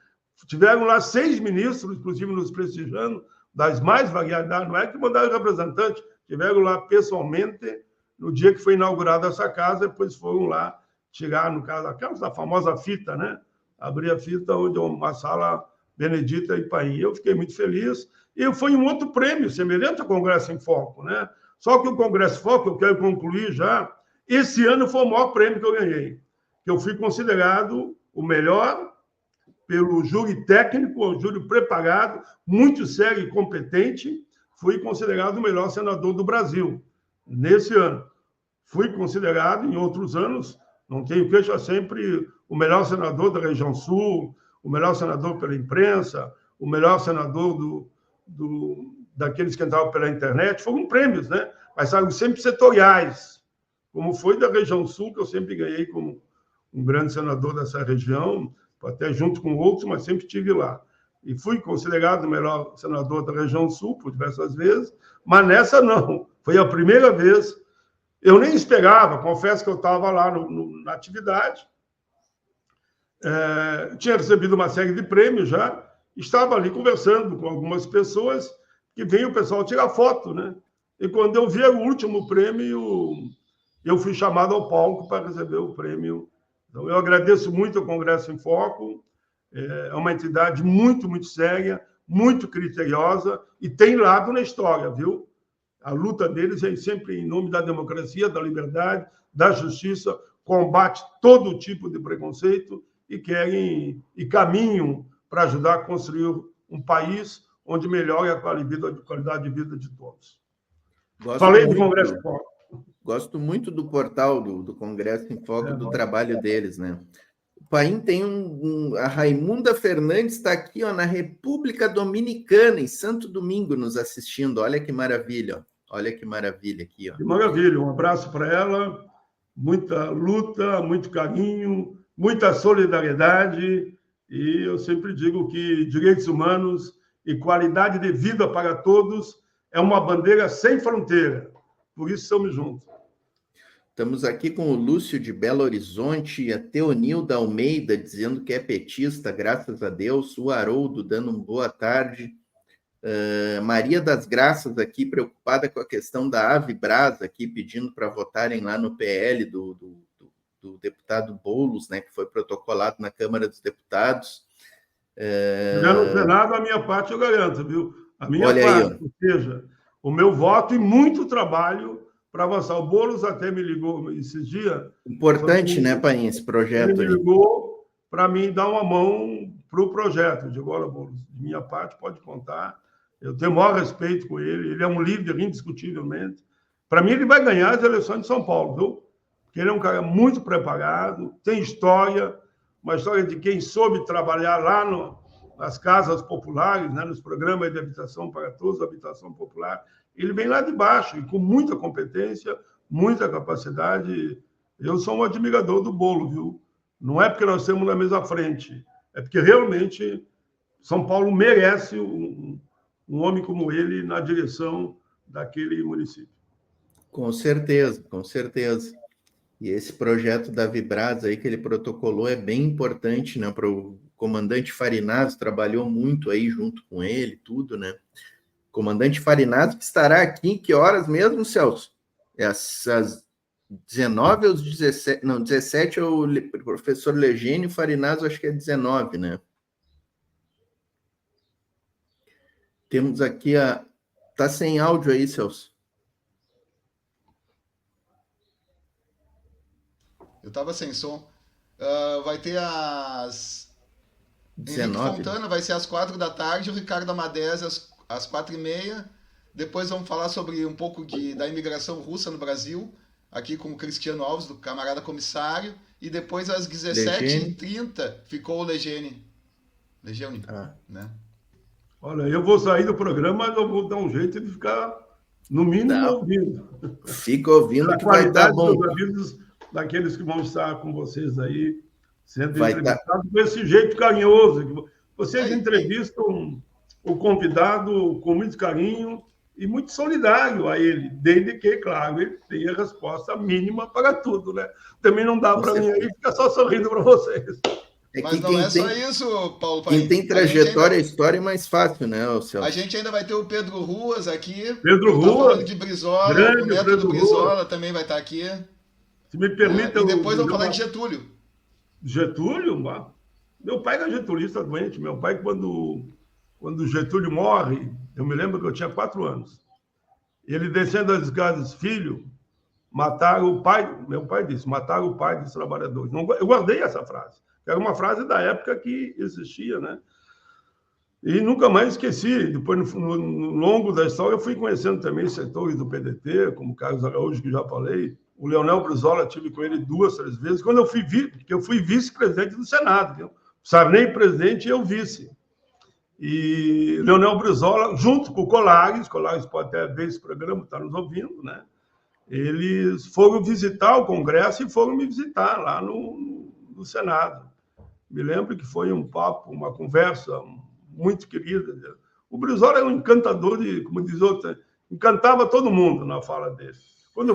Tiveram lá 6 ministros, inclusive nos prestigiando, das mais variedades, não é que mandaram representante, tiveram lá pessoalmente no dia que foi inaugurada essa casa, depois foram lá tirar, no caso, aquela famosa fita, né? Abrir a fita, onde uma sala Benedita e Paim. Eu fiquei muito feliz. E foi um outro prêmio, semelhante ao Congresso em Foco, né? Só que o Congresso Foco, eu quero concluir já, esse ano foi o maior prêmio que eu ganhei, que eu fui considerado o melhor pelo júri técnico, o júri preparado, muito sério e competente, fui considerado o melhor senador do Brasil nesse ano. Fui considerado, em outros anos, não tenho queixa, sempre o melhor senador da região sul, o melhor senador pela imprensa, o melhor senador daqueles que entravam pela internet. Foram prêmios, né? Mas sabe, sempre setoriais, como foi da região sul, que eu sempre ganhei como um grande senador dessa região, até junto com outros, mas sempre estive lá. E fui considerado o melhor senador da região sul por diversas vezes, mas nessa não. Foi a primeira vez. Eu nem esperava, confesso que eu estava lá na atividade, tinha recebido uma série de prêmios já, estava ali conversando com algumas pessoas, que veio o pessoal tirar foto, né? E quando eu vi o último prêmio, eu fui chamado ao palco para receber o prêmio. Então, eu agradeço muito ao Congresso em Foco, é uma entidade muito, muito séria, muito criteriosa, e tem lado na história, viu? A luta deles é sempre em nome da democracia, da liberdade, da justiça, combate todo tipo de preconceito e querem e caminham para ajudar a construir um país onde melhore a qualidade de vida de todos. Falei do Congresso em Foco. Gosto muito do portal do Congresso em Foco, do trabalho deles, né? O Paim tem a Raimunda Fernandes está aqui, ó, na República Dominicana, em Santo Domingo, nos assistindo. Olha que maravilha, ó. Olha que maravilha aqui, ó. Que maravilha, um abraço para ela, muita luta, muito carinho, muita solidariedade, e eu sempre digo que direitos humanos e qualidade de vida para todos é uma bandeira sem fronteira, por isso estamos juntos. Estamos aqui com o Lúcio de Belo Horizonte, a Teonilda Almeida dizendo que é petista, graças a Deus, o Haroldo dando uma boa tarde, Maria das Graças aqui preocupada com a questão da Avibras aqui, pedindo para votarem lá no PL do deputado Boulos, né, que foi protocolado na Câmara dos Deputados. Já no Senado, a minha parte eu garanto, viu? A minha Olha parte, aí, ou seja, o meu voto e muito trabalho para avançar. O Boulos até me ligou esses dias. Importante, né, Paim, esse projeto. Ele me ligou para mim dar uma mão para o projeto. Eu digo, olha, Boulos, de minha parte, pode contar. Eu tenho o maior respeito com ele. Ele é um líder, indiscutivelmente. Para mim, ele vai ganhar as eleições de São Paulo, viu? Porque ele é um cara muito preparado, tem história, uma história de quem soube trabalhar lá nas casas populares, né, nos programas de habitação para todos, habitação popular. Ele vem lá de baixo, e com muita competência, muita capacidade. Eu sou um admirador do Bolo, viu? Não é porque nós estamos na mesma frente, é porque realmente São Paulo merece um homem como ele na direção daquele município. Com certeza, com certeza. E esse projeto da Vibras aí que ele protocolou é bem importante, né? Para o comandante Farinazzo, trabalhou muito aí junto com ele, tudo, né? Comandante Farinazzo, que estará aqui em que horas mesmo, Celso? É às 19 ou 17? Não, 17 é o professor Legênio, Farinazzo acho que é 19, né? Temos aqui Tá sem áudio aí, Celso. Eu estava sem som. Vai ter as... 19. Henrique Fontana vai ser às 4 da tarde, o Ricardo Amadez às 4h30. Depois vamos falar sobre um pouco da imigração russa no Brasil, aqui com o Cristiano Alves, do camarada comissário. E depois às 17h30 ficou o Legene. Né? Olha, eu vou sair do programa, mas eu vou dar um jeito de ficar, no mínimo, ouvindo. Fica ouvindo que vai dar bom. Dos avisos daqueles que vão estar com vocês aí, sendo entrevistados com esse jeito carinhoso. Vocês entrevistam o convidado com muito carinho e muito solidário a ele, desde que, claro, ele tenha resposta mínima para tudo, né? Também não dá para mim aí ficar só sorrindo para vocês. Mas não é só isso, Paulo. Quem tem trajetória, história é mais fácil, né, Celso? A gente ainda vai ter o Pedro Ruas aqui. Pedro Ruas. De Brizola, o neto do Brizola também vai estar aqui. Se me permita... E depois vamos falar de Getúlio. Getúlio? Meu pai era getulista doente. Meu pai, quando Getúlio morre, eu me lembro que eu tinha 4 anos. Ele descendo as escadas, filho, mataram o pai... Meu pai disse, mataram o pai dos trabalhadores. Eu guardei essa frase. Era uma frase da época que existia, né? E nunca mais esqueci. Depois, no longo da história, eu fui conhecendo também setores do PDT, como Carlos Araújo, que já falei. O Leonel Brizola, tive com ele 2, 3 vezes. Quando eu fui vice-presidente do Senado. Viu? Sarney presidente e eu vice. E Leonel Brizola, junto com o Colares pode até ver esse programa, está nos ouvindo, né? Eles foram visitar o Congresso e foram me visitar lá no Senado. Me lembro que foi um papo, uma conversa muito querida. O Brizola é um encantador como diz outro, encantava todo mundo na fala dele. Quando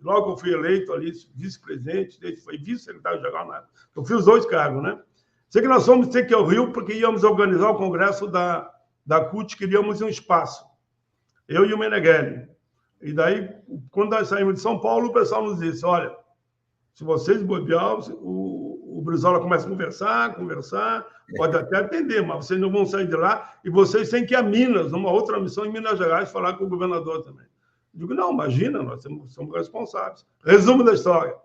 logo eu fui eleito ali, vice-presidente, foi vice-secretário-geral, né? Eu fiz os 2 cargos, né? Sei que nós fomos ter que ir ao Rio porque íamos organizar o congresso da CUT, queríamos um espaço. Eu e o Meneghelli. E daí, quando nós saímos de São Paulo, o pessoal nos disse, olha, se vocês bobear, o Brizola começa a conversar, pode até atender, mas vocês não vão sair de lá e vocês têm que ir a Minas, numa outra missão em Minas Gerais, falar com o governador também. Eu digo, não, imagina, nós somos responsáveis. Resumo da história.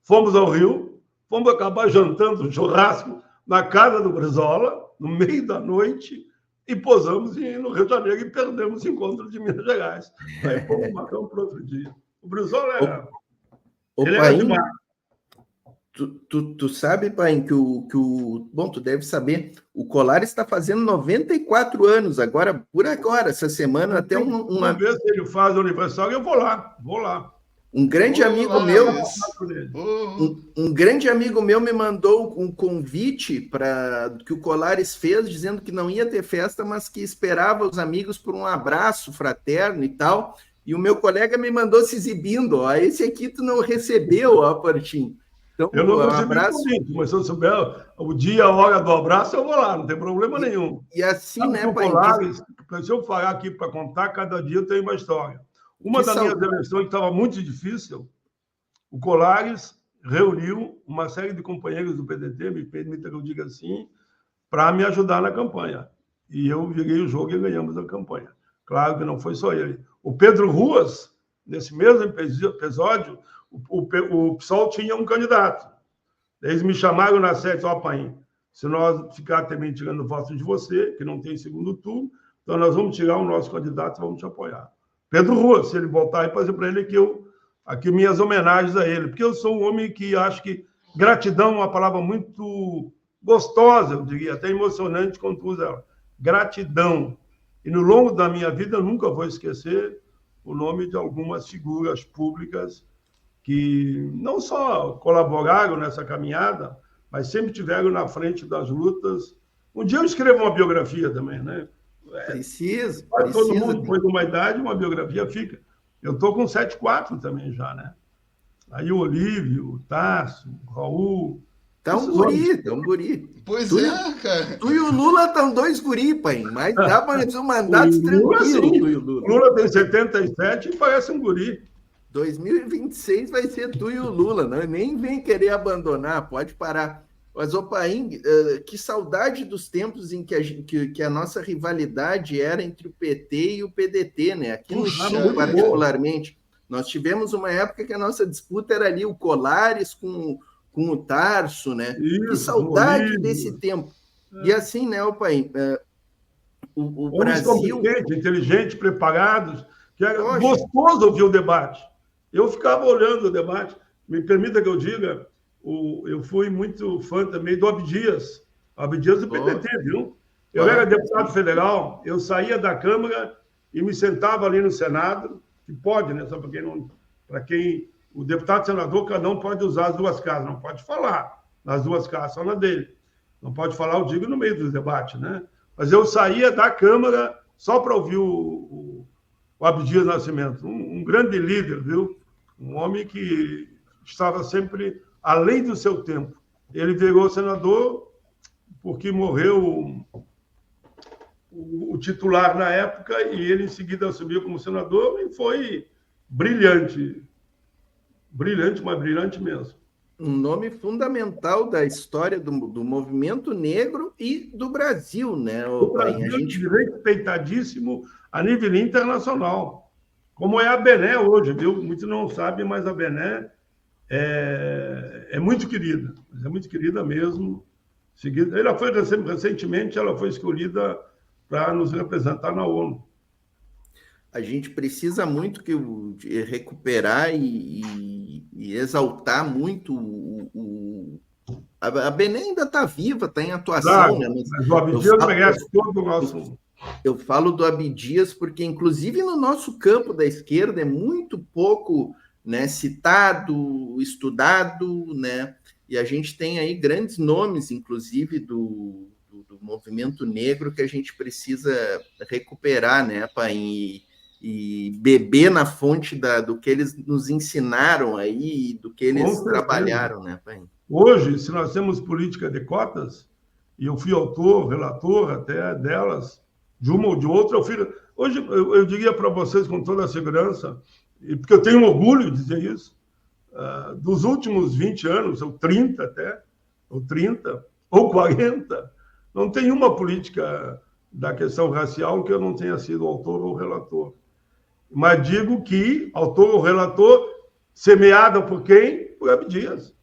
Fomos ao Rio, fomos acabar jantando um churrasco na casa do Brizola, no meio da noite, e posamos no Rio de Janeiro e perdemos o encontro de Minas Gerais. Aí fomos marcar para outro dia. O Brizola era... ele era demais. Tu sabe, pai, que bom, tu deve saber, o Colares está fazendo 94 anos agora, por agora, essa semana, até uma vez que ele faz o aniversário, eu vou lá. Um grande amigo meu, um grande amigo meu me mandou um convite para que o Colares fez, dizendo que não ia ter festa, mas que esperava os amigos por um abraço fraterno e tal. E o meu colega me mandou se exibindo, ó, esse aqui tu não recebeu, ó, Portinho. Então, eu não recebi convite, mas se eu souber o dia, a hora do abraço, eu vou lá, não tem problema nenhum. E assim, sabe, né, pai? Colares, se eu falar aqui para contar, cada dia tem uma história. Uma das minhas eleições que estava muito difícil, o Colares reuniu uma série de companheiros do PDT, me permita que eu diga assim, para me ajudar na campanha. E eu virei o jogo e ganhamos a campanha. Claro que não foi só ele. O Pedro Ruas, nesse mesmo episódio, o PSOL tinha um candidato. Eles me chamaram na sede, ó, pai, se nós ficar também tirando votos de você, que não tem segundo turno, então nós vamos tirar o nosso candidato e vamos te apoiar. Pedro Ruas, se ele voltar e fazer para ele aqui minhas homenagens a ele, porque eu sou um homem que acho que gratidão é uma palavra muito gostosa, eu diria, até emocionante quando usa ela. Gratidão. E no longo da minha vida eu nunca vou esquecer o nome de algumas figuras públicas que não só colaboraram nessa caminhada, mas sempre estiveram na frente das lutas. Um dia eu escrevo uma biografia também, né? Precisa. Todo mundo, depois de uma idade, uma biografia fica. Eu estou com 7,4 também já, né? Aí o Olívio, o Tarso, o Raul... Tá um guri. Pois cara. Tu e o Lula estão 2 guri, pai. Mas dá para um mandato tranquilo, tu e o Lula. O Lula tem 77 e parece um guri. 2026 vai ser tu e o Lula, né? Nem vem querer abandonar, pode parar. Mas, ô Paim, que saudade dos tempos em que a nossa rivalidade era entre o PT e o PDT, né? Aqui no Chile, particularmente. Nós tivemos uma época que a nossa disputa era ali o Colares com o Tarso, né? Isso, que saudade desse tempo. E assim, né, ô Paim, o Brasil... inteligente, preparados, que era gostoso ouvir o debate. Eu ficava olhando o debate. Me permita que eu diga... eu fui muito fã também do Abdias do PDT, viu? Eu era deputado federal, eu saía da Câmara e me sentava ali no Senado, que pode, né? Só para quem o deputado senador, cada um pode usar as 2 casas, não pode falar nas 2 casas, só na dele. Não pode falar, eu digo, no meio dos debates, né? Mas eu saía da Câmara só para ouvir o Abdias Nascimento, um grande líder, viu? Um homem que estava sempre além do seu tempo. Ele virou senador porque morreu o titular na época e ele, em seguida, assumiu como senador e foi brilhante. Brilhante, mas brilhante mesmo. Um nome fundamental da história do movimento negro e do Brasil, né? O Brasil a gente respeitadíssimo a nível internacional, como é a Bené hoje, viu? Muitos não sabem, mas a Bené é muito querida, é muito querida mesmo. Ela foi recentemente, ela foi escolhida para nos representar na ONU. A gente precisa muito de recuperar e exaltar muito a Bené ainda está viva, está em atuação. Claro, né? Mas o Abdias merece todo o nosso... Eu falo do Abdias porque, inclusive, no nosso campo da esquerda é muito pouco, né, citado, estudado, né? E a gente tem aí grandes nomes, inclusive, do movimento negro que a gente precisa recuperar, né, Paim? E beber na fonte do que eles nos ensinaram aí, do que eles trabalharam, né, Paim? Hoje, se nós temos política de cotas, e eu fui autor, relator até delas, de uma ou de outra, hoje eu diria para vocês com toda a segurança, porque eu tenho orgulho de dizer isso, dos últimos 20 anos, ou 30 até, ou 30, ou 40, não tem uma política da questão racial que eu não tenha sido autor ou relator. Mas digo que autor ou relator, semeada por quem? Por Abdias.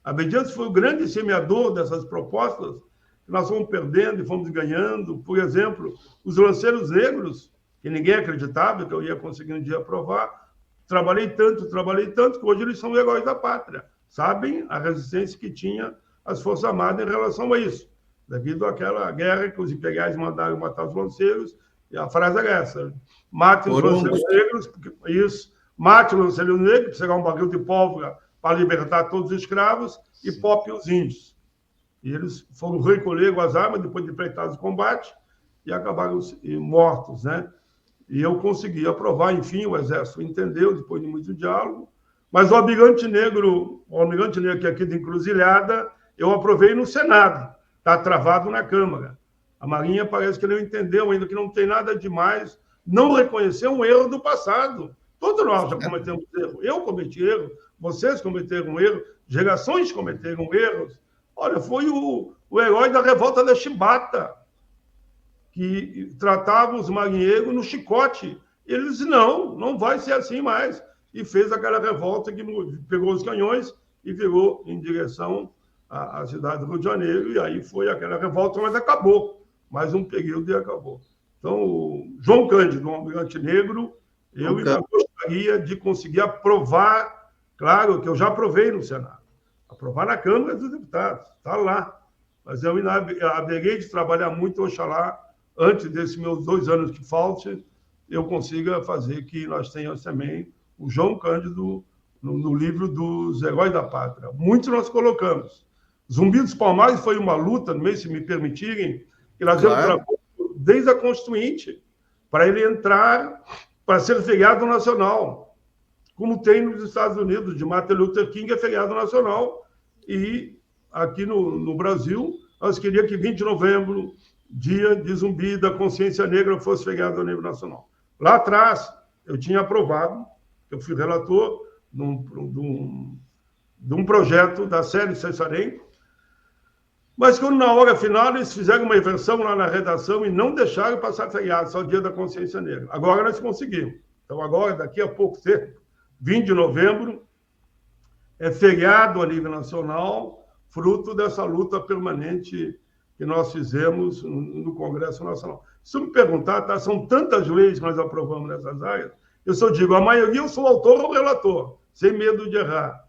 Abdias foi o grande semeador dessas propostas, que nós fomos perdendo e fomos ganhando. Por exemplo, os lanceiros negros, que ninguém acreditava que eu ia conseguir um dia aprovar. Trabalhei tanto, que hoje eles são heróis da pátria. Sabem a resistência que tinha as Forças Armadas em relação a isso, devido àquela guerra que os imperiais mandaram matar os lanceiros, e a frase era essa: mate os lanceiros negros, isso, mate os lanceiros negros, pegar um barril de pólvora para libertar todos os escravos, e pope os índios. E eles foram recolher as armas depois de empreitados o combate e acabaram mortos, né? E eu consegui aprovar, enfim, o Exército entendeu, depois de muito diálogo. Mas o Almirante Negro, que é aqui de Encruzilhada, eu aprovei no Senado. Está travado na Câmara. A Marinha parece que não entendeu ainda, que não tem nada demais. Não reconheceu um erro do passado. Todos nós já cometemos erro. Eu cometi erro, vocês cometeram erro, gerações cometeram erros. Olha, foi o herói da revolta da Chibata, que tratava os marinheiros no chicote. Ele disse, não vai ser assim mais. E fez aquela revolta que pegou os canhões e virou em direção à cidade do Rio de Janeiro. E aí foi aquela revolta, mas acabou. Mais um período e acabou. Então, João Cândido, um almirante negro, eu ainda gostaria de conseguir aprovar, claro que eu já aprovei no Senado, aprovar na Câmara dos Deputados, está lá. Mas eu ainda haverei de trabalhar muito, oxalá, antes desses meus 2 anos que falte, eu consiga fazer que nós tenhamos também o João Cândido no livro dos Heróis da Pátria. Muitos nós colocamos. Zumbi dos Palmares foi uma luta, também, se me permitirem, que nós trabalhamos desde a Constituinte, para ele entrar, para ser feriado nacional, como tem nos Estados Unidos, de Martin Luther King é feriado nacional, e aqui no Brasil, nós queríamos que 20 de novembro, dia de Zumbi da Consciência Negra, fosse feriado a nível nacional. Lá atrás, eu tinha aprovado, eu fui relator de um projeto da série Cessarenco, mas quando na hora final eles fizeram uma inversão lá na redação e não deixaram passar feriado, só o dia da Consciência Negra. Agora nós conseguimos. Então agora, daqui a pouco tempo, 20 de novembro, é feriado a nível nacional, fruto dessa luta permanente que nós fizemos no Congresso Nacional. Se me perguntar, tá, são tantas leis que nós aprovamos nessas áreas, eu só digo, a maioria eu sou autor ou relator, sem medo de errar.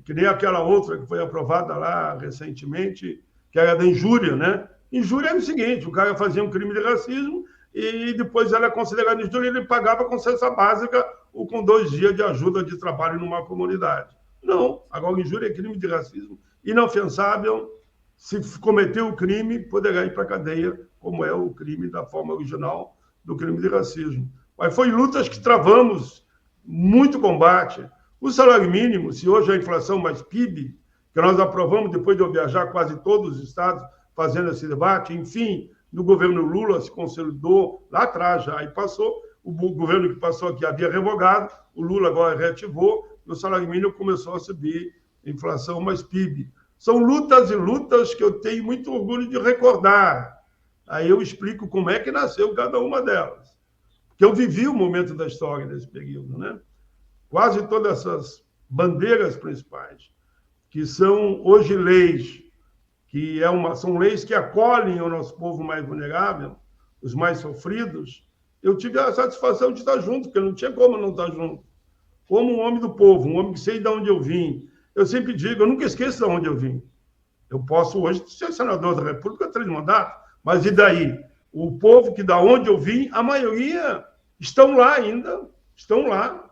Que nem aquela outra que foi aprovada lá recentemente, que era da injúria, né? Injúria é o seguinte, o cara fazia um crime de racismo e depois ela é considerada injúria, ele pagava com cesta básica ou com 2 dias de ajuda de trabalho numa comunidade. Não, agora injúria é crime de racismo inofensável. Se cometeu o crime, poderá ir para a cadeia, como é o crime da forma original do crime de racismo. Mas foi lutas que travamos, muito combate. O salário mínimo, se hoje a inflação mais PIB, que nós aprovamos depois de eu viajar quase todos os estados fazendo esse debate, enfim, no governo Lula se consolidou lá atrás já, e passou, o governo que passou aqui havia revogado, o Lula agora reativou, e o salário mínimo começou a subir, inflação mais PIB. São lutas e lutas que eu tenho muito orgulho de recordar. Aí eu explico como é que nasceu cada uma delas. Porque eu vivi o momento da história desse período, né? Quase todas essas bandeiras principais, que são hoje leis, que são leis que acolhem o nosso povo mais vulnerável, os mais sofridos, eu tive a satisfação de estar junto, porque não tinha como não estar junto. Como um homem do povo, um homem que sei de onde eu vim. Eu sempre digo, eu nunca esqueço de onde eu vim. Eu posso hoje ser senador da República, 3 mandatos, mas e daí? O povo que da onde eu vim, a maioria estão lá ainda, estão lá.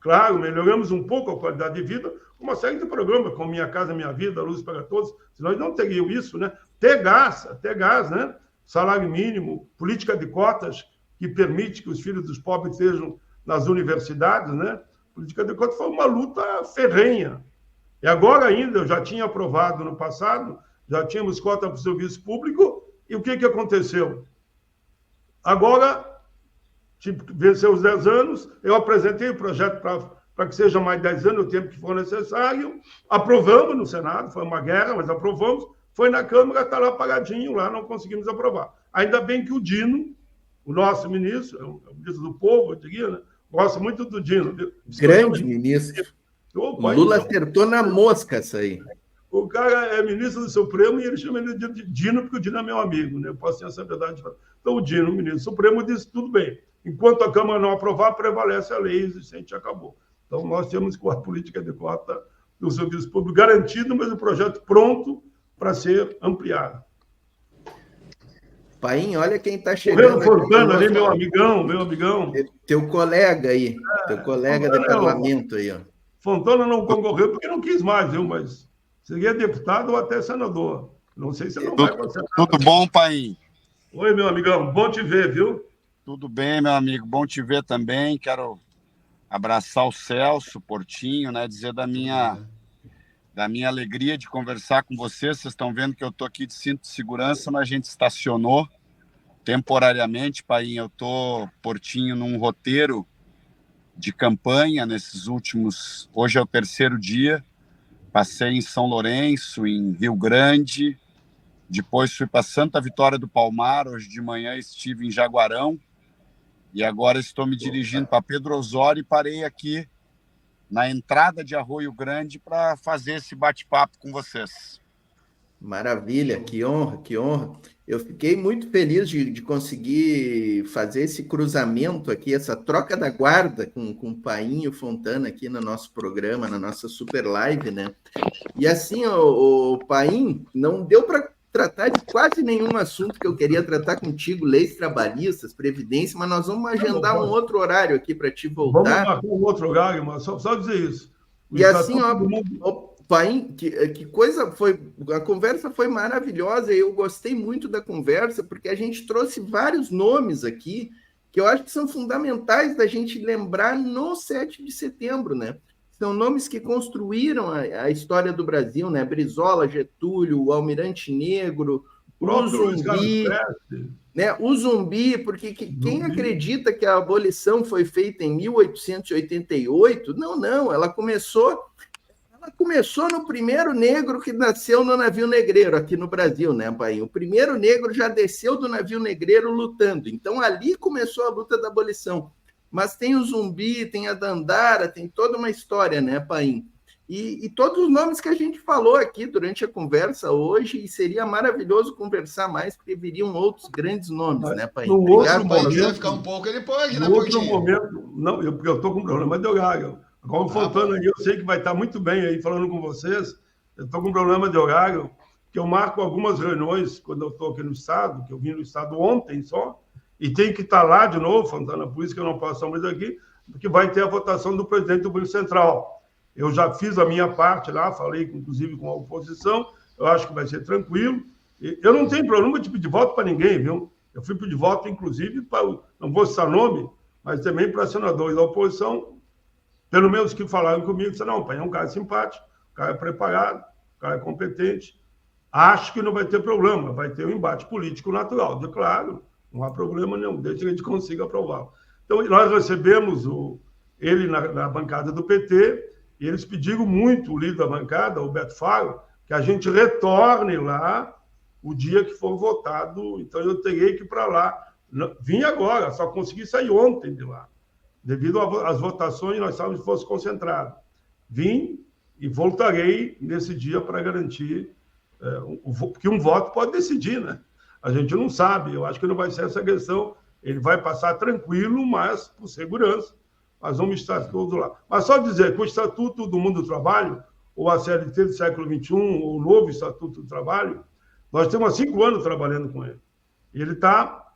Claro, melhoramos um pouco a qualidade de vida, com uma série de programas, como Minha Casa Minha Vida, Luz para Todos, senão nós não teríamos isso, né? Ter gás, né? Salário mínimo, política de cotas, que permite que os filhos dos pobres estejam nas universidades, né? Política de cotas foi uma luta ferrenha. E agora ainda, eu já tinha aprovado no passado, já tínhamos cota para o serviço público, e o que aconteceu? Agora, venceu os 10 anos, eu apresentei o projeto para que seja mais 10 anos, o tempo que for necessário, aprovamos no Senado, foi uma guerra, mas aprovamos, foi na Câmara, está lá paradinho, lá não conseguimos aprovar. Ainda bem que o Dino, o nosso ministro, é o ministro do povo, eu diria, né? Gosto muito do Dino. Grande ministro. O Lula acertou na mosca isso aí. O cara é ministro do Supremo e ele chama ele de Dino, porque o Dino é meu amigo, né? Eu posso ter essa verdade. Então, o Dino, o ministro do Supremo, disse tudo bem. Enquanto a Câmara não aprovar, prevalece a lei existente e acabou. Então, nós temos com a política de cota do serviço público garantido, mas o projeto pronto para ser ampliado. Paim, olha quem está chegando. O Fontana ali, meu amigão. Teu colega aí, teu colega de parlamento aí, ó. Fontana não concorreu porque não quis mais, viu? Mas seria deputado ou até senador. Não sei se não vai conseguir. Tudo bom, Paim? Oi, meu amigão. Bom te ver, viu? Tudo bem, meu amigo. Bom te ver também. Quero abraçar o Celso Portinho, né? Dizer da minha alegria de conversar com vocês. Vocês estão vendo que eu estou aqui de cinto de segurança, mas a gente estacionou temporariamente, Paim. Eu estou, Portinho, num roteiro de campanha nesses últimos... Hoje é o 3º dia. Passei em São Lourenço, em Rio Grande. Depois fui para Santa Vitória do Palmar. Hoje de manhã estive em Jaguarão. E agora estou me dirigindo para Pedro Osório e parei aqui na entrada de Arroio Grande para fazer esse bate-papo com vocês. Maravilha, que honra, que honra. Eu fiquei muito feliz de conseguir fazer esse cruzamento aqui, essa troca da guarda com o Paim e o Fontana aqui no nosso programa, na nossa super live, né? E assim, o Paim, não deu para tratar de quase nenhum assunto que eu queria tratar contigo, leis trabalhistas, previdência, mas nós vamos agendar um outro horário aqui para te voltar. Vamos marcar um outro horário, mas só dizer isso. E assim, Paim, que coisa foi... A conversa foi maravilhosa e eu gostei muito da conversa, porque a gente trouxe vários nomes aqui que eu acho que são fundamentais da gente lembrar no 7 de setembro, né? São nomes que construíram a história do Brasil, né? Brizola, Getúlio, o Almirante Negro, o Zumbi, né? O Zumbi, porque quem acredita que a abolição foi feita em 1888? Não, ela começou no primeiro negro que nasceu no navio negreiro aqui no Brasil, né, Paim? O primeiro negro já desceu do navio negreiro lutando. Então, ali começou a luta da abolição. Mas tem o Zumbi, tem a Dandara, tem toda uma história, né, Paim? E todos os nomes que a gente falou aqui durante a conversa hoje, e seria maravilhoso conversar mais, porque viriam outros grandes nomes, né, Paim? Obrigado, Paim. Se quiser ficar um pouco, ele pode, né, Portinho? No outro momento, não, porque eu estou com problema de horário. Agora, o Fontana aí, eu sei que vai estar muito bem aí falando com vocês. Eu estou com problema de horário, que eu marco algumas reuniões quando eu estou aqui no Estado, que eu vim no Estado ontem só, e tenho que estar lá de novo, Fontana, por isso que eu não posso mais aqui, porque vai ter a votação do presidente do Banco Central. Eu já fiz a minha parte lá, falei inclusive com a oposição, eu acho que vai ser tranquilo. Eu não tenho problema de pedir voto para ninguém, viu? Eu fui pedir voto, inclusive, para, não vou citar nome, mas também para senadores da oposição, pelo menos que falaram comigo, disseram, não, Paim é um cara simpático, o cara é preparado, o cara é competente. Acho que não vai ter problema, vai ter um embate político natural. Claro, não há problema nenhum, desde que a gente consiga aprovar. Então, nós recebemos ele na bancada do PT, e eles pediram muito, o líder da bancada, o Beto Faro, que a gente retorne lá o dia que for votado. Então, eu terei que ir para lá. Vim agora, só consegui sair ontem de lá. Devido às votações, nós estávamos que fosse concentrado. Vim e voltarei nesse dia para garantir, porque um voto pode decidir, né? A gente não sabe, eu acho que não vai ser essa questão. Ele vai passar tranquilo, mas por segurança. Nós vamos estar todos lá. Mas só dizer que o Estatuto do Mundo do Trabalho, ou a CLT do século XXI, ou o novo Estatuto do Trabalho, nós temos há 5 anos trabalhando com ele. Ele está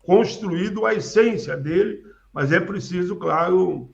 construído a essência dele, mas é preciso, claro,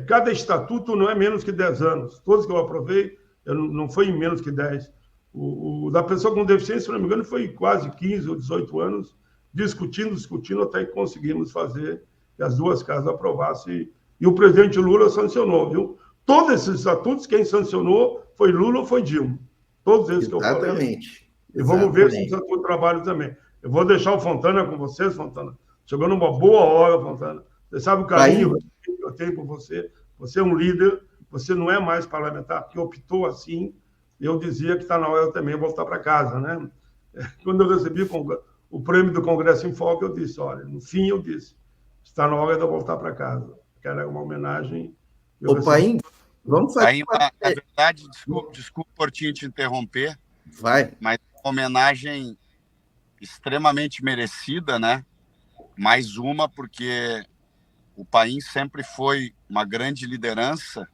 cada estatuto não é menos que 10 anos. Todos que eu aprovei, não foi em menos que 10. O da pessoa com deficiência, se não me engano, foi quase 15 ou 18 anos, discutindo, até que conseguimos fazer que as duas casas aprovassem. E o presidente Lula sancionou, viu? Todos esses estatutos, quem sancionou foi Lula ou foi Dilma. Todos esses que eu falei. Exatamente. E vamos ver se o Estatuto do Trabalho também. Eu vou deixar o Fontana com vocês, Fontana. Chegou numa boa hora, Fontana. Você sabe o carinho que eu tenho por você. Você é um líder, você não é mais parlamentar, porque optou assim. Eu dizia que está na hora eu também voltar para casa, né? Quando eu recebi o prêmio do Congresso em Foco, eu disse, olha, no fim eu disse, está na hora de eu voltar para casa. Que era uma homenagem. Ô, Paim, Vamos fazer Aí, na verdade, desculpa, Portinho, te interromper, Vai. mas uma homenagem extremamente merecida, né? Mais uma, porque o Paim sempre foi uma grande liderança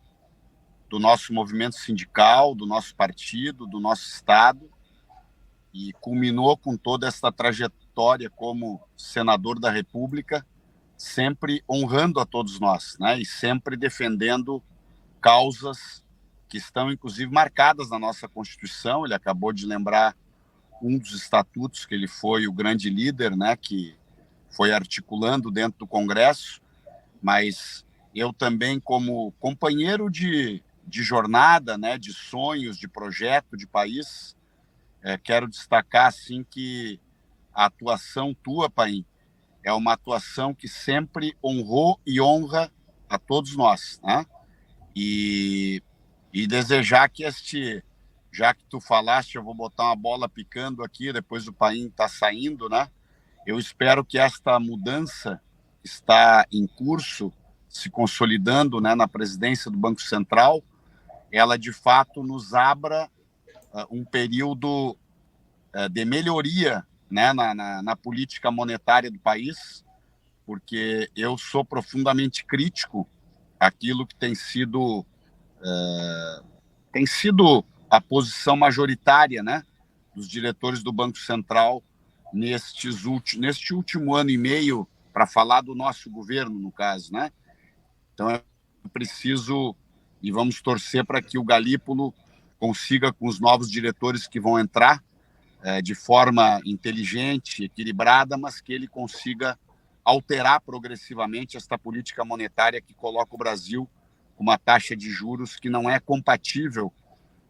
do nosso movimento sindical, do nosso partido, do nosso Estado, e culminou com toda essa trajetória como senador da República, sempre honrando a todos nós, né? E sempre defendendo causas que estão, inclusive, marcadas na nossa Constituição. Ele acabou de lembrar um dos estatutos que ele foi o grande líder, né? Que foi articulando dentro do Congresso, mas eu também, como companheiro de jornada, né? De sonhos, de projeto, de país, quero destacar, assim, que a atuação tua, Paim, é uma atuação que sempre honrou e honra a todos nós, né? E desejar que já que tu falaste, eu vou botar uma bola picando aqui, depois o Paim está saindo, né? Eu espero que esta mudança que está em curso, se consolidando, né, na presidência do Banco Central, ela de fato nos abra um período de melhoria, né, na política monetária do país, porque eu sou profundamente crítico àquilo que tem sido a posição majoritária, né, dos diretores do Banco Central neste último ano e meio, para falar do nosso governo, no caso, né? Então é preciso, e vamos torcer para que o Galípolo consiga, com os novos diretores que vão entrar, de forma inteligente, equilibrada, mas que ele consiga alterar progressivamente esta política monetária que coloca o Brasil com uma taxa de juros que não é compatível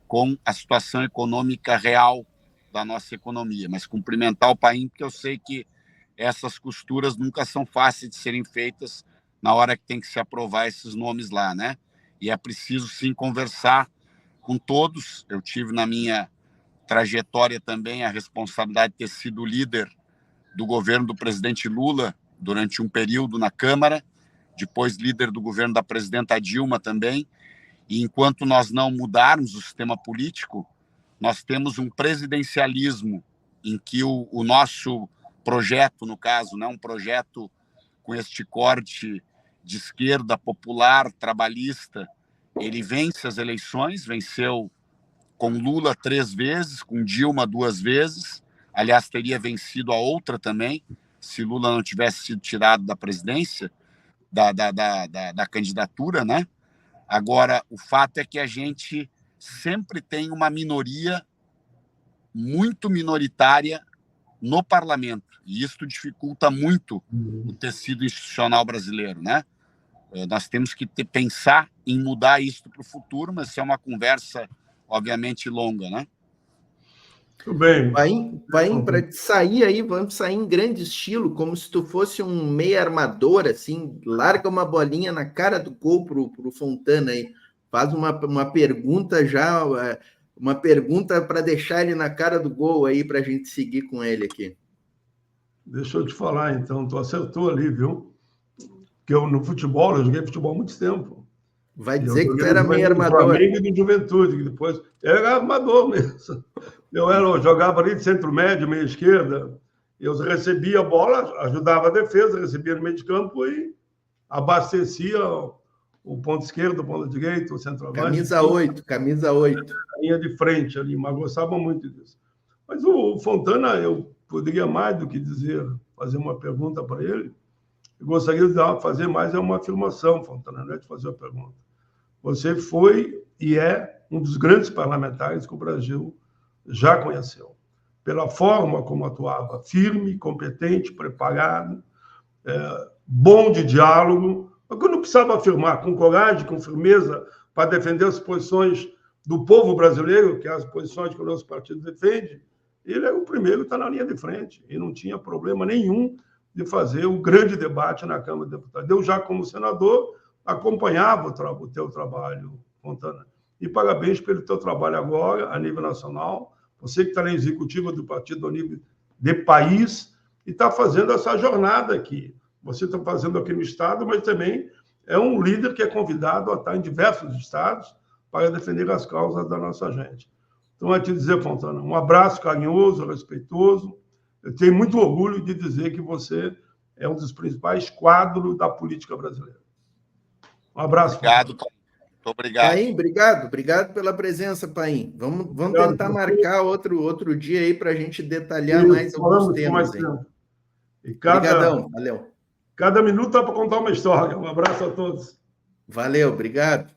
com a situação econômica real da nossa economia. Mas cumprimentar o Paim, porque eu sei que essas costuras nunca são fáceis de serem feitas na hora que tem que se aprovar esses nomes lá, né? E é preciso, sim, conversar com todos. Eu tive na minha trajetória também a responsabilidade de ter sido líder do governo do presidente Lula durante um período na Câmara, depois líder do governo da presidenta Dilma também. E enquanto nós não mudarmos o sistema político, nós temos um presidencialismo em que o nosso projeto, no caso, né, um projeto com este corte de esquerda, popular, trabalhista, ele vence as eleições, venceu com Lula 3 vezes, com Dilma 2 vezes, aliás, teria vencido a outra também, se Lula não tivesse sido tirado da presidência, da candidatura, né? Agora, o fato é que a gente sempre tem uma minoria muito minoritária no parlamento, e isso dificulta muito o tecido institucional brasileiro, né? Nós temos que pensar em mudar isso para o futuro, mas isso é uma conversa, obviamente, longa, né? Tudo bem. Paim, para sair aí, vamos sair em grande estilo, como se tu fosse um meio armador, assim, larga uma bolinha na cara do gol pro Fontana aí, faz uma pergunta já, uma pergunta para deixar ele na cara do gol aí, para a gente seguir com ele aqui. Deixa eu te falar, então, tu acertou ali, viu? Porque no futebol, eu joguei futebol há muito tempo. Vai dizer que tu era meio armador. Do Flamengo e do Juventude, que depois era armador mesmo. Eu jogava ali de centro médio, meia esquerda, eu recebia a bola, ajudava a defesa, recebia no meio de campo e abastecia o ponto esquerdo, o ponto direito, o centroavante. Camisa 8. A linha de frente ali, mas gostava muito disso. Mas o Fontana, eu poderia mais do que fazer uma pergunta para ele. Eu gostaria de fazer mais uma afirmação, Fontana, não é de fazer uma pergunta. Você foi e é um dos grandes parlamentares que o Brasil já conheceu. Pela forma como atuava, firme, competente, preparado, bom de diálogo, mas que não precisava afirmar com coragem, com firmeza, para defender as posições do povo brasileiro, que é as posições que o nosso partido defende. Ele era o primeiro que está na linha de frente e não tinha problema nenhum de fazer o grande debate na Câmara de Deputados. Eu já, como senador, acompanhava o teu trabalho, Fontana. E parabéns pelo teu trabalho agora, a nível nacional. Você que está na executiva do partido a nível de país e está fazendo essa jornada aqui. Você está fazendo aqui no Estado, mas também é um líder que é convidado a estar em diversos estados para defender as causas da nossa gente. Então, é te dizer, Fontana, um abraço carinhoso, respeitoso. Eu tenho muito orgulho de dizer que você é um dos principais quadros da política brasileira. Um abraço. Obrigado, Fontana. muito obrigado. Paim, obrigado pela presença, Paim. Vamos tentar marcar outro dia aí para a gente detalhar mais alguns temas. Obrigadão, valeu. Cada minuto dá para contar uma história. Um abraço a todos. Valeu, obrigado.